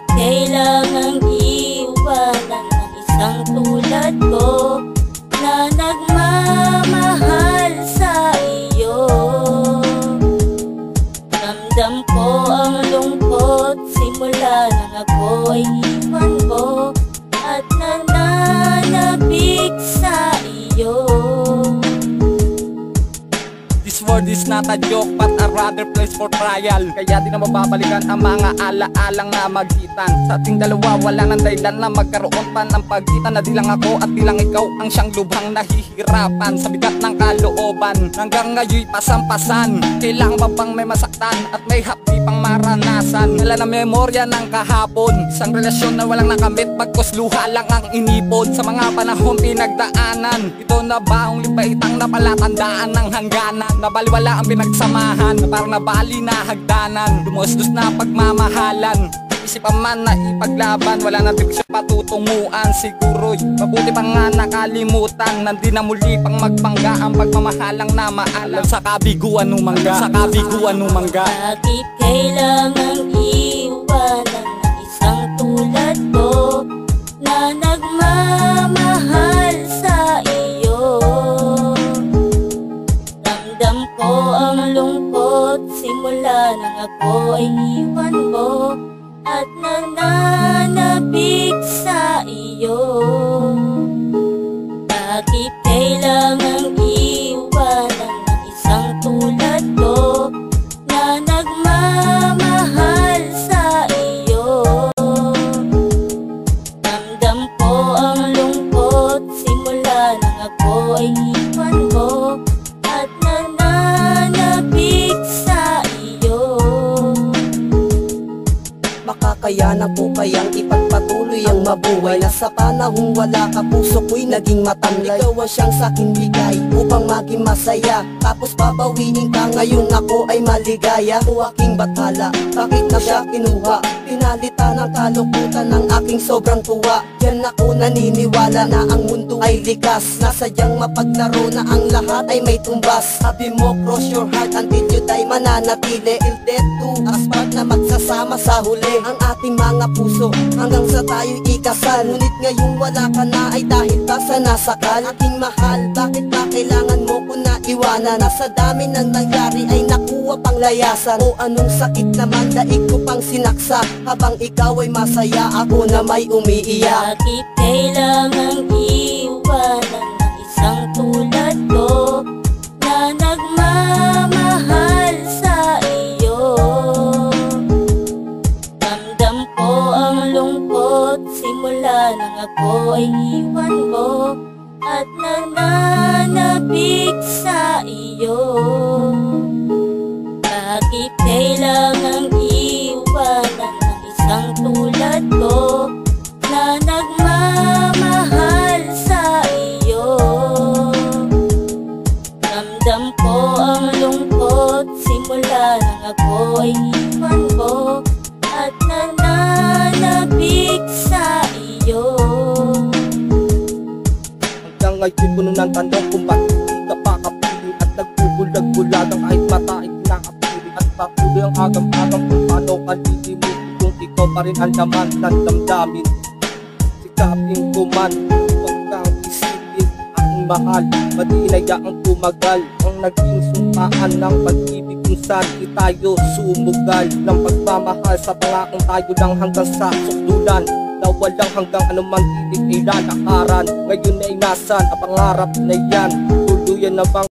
Bakit kailangang iwanan ng isang tulad ko na nagmamahal sa iyo? Ramdam ko ang lungkot simula nang ako'y iwan mo at nananabik sa iyo. This world is not a joke but a rather place for trial. Kaya di na mababalikan ang mga ala-alang na magitan. Sa ating dalawa wala nang dahilan na magkaroon pa ng pagitan. Na di lang ako at di lang ikaw ang siyang lubhang nahihirapan sa bigat ng kalooban. Hanggang ngayon pasampasan, kailangan ba bang may masaktan at may hapdi pang maranasan? Wala na memorya ng kahapon, isang relasyon na walang nakamit, bagkus luha lang ang inipon. Sa mga panahon pinagdaanan, ito na ba ang lipaitang na palatandaan ng hangganan? Nabaliwala ang pinagsamahan, na parang nabali na hagdanan. Dumusdos na pagmamahalan, isipan man na ipaglaban. Wala na direksyon patutunguan, siguro'y mabuti pa nga nakalimutan. Nandi na muli pang magpangga ang pagmamahalang na maalam. Sa kabiguan numangga, sa kabiguan numangga. Bakit kailangang iwanan ng isang tulad ko na nagmamahal sa iyo? Ramdam ko ang lungkot simula nang ako'y iwan mo at nananabik sa iyo. Bakit kailangang iwanan ng isang tulad ko na nagmamahal sa iyo? Ramdam ko ang lungkot simula nang ako'y iwan mo at nananabik sa iyo. Makakayanan ko kayang ipagpatuloy ang mabuhay. Nasa panahong wala ka, puso ko'y naging matamlay. Ikaw ang siyang sa'king bigay upang maging masaya. Tapos babawinin ka, ngayon ako ay maligaya. O aking bathala, bakit na siya kinuha? Pinalitan ng kalukutan ng aking sobrang tuwa. Yan ako naniniwala na ang mundo ay likas. Nasadyang mapaglaro na ang lahat ay may tumbas. Sabi mo cross your heart until you die, mananatili. Till death do us part, na magsasama sa huli ang ating mga puso hanggang sa tayo'y ikasal. Ngunit ngayong wala ka na ay dahil ba sa nasakal? Aking mahal, bakit ba kailangan mo ko na iwanan? Nasa dami ng nangyari ay nakuha pang layasan. O anong sakit naman daig ko pang sinaksak? Habang ikaw ay masaya, ako na may umiiyak. Bakit kailangang iwanan ng isang tulad ko na nagmamahal sa iyo? Ramdam ko ang lungkot simula nang ako'y iwan mo at nananabik sa iyo. Bakit kailangang iwanan ng isang tulad ko na nagmamahal sa iyo? Ramdam ko ang lungkot simula nang ako'y iwan mo at nananabik sa iyo. Hanggang ngayon puno ng tanong kung bakit di ka pa kapiling at nagbubulag-bulagang kahit mata ay kinakapiling. At patuloy ang agam-agam kung paano ka lilimutin kung ikaw pa rin ang laman ng damdamin. Sikapin ko man, huwag kang isipin aking mahal. Madinaya ang tumagal, ang naging sumpaan ng pag-ibig kung saan di tayo sumugal. Ng pagmamahal sa pangakong tayo lang hanggang sa sukdulan, na walang hanggang anumang tinig ay lalakaran. Ngayon ay nasan ang pangarap na yan? Tuluyan na bang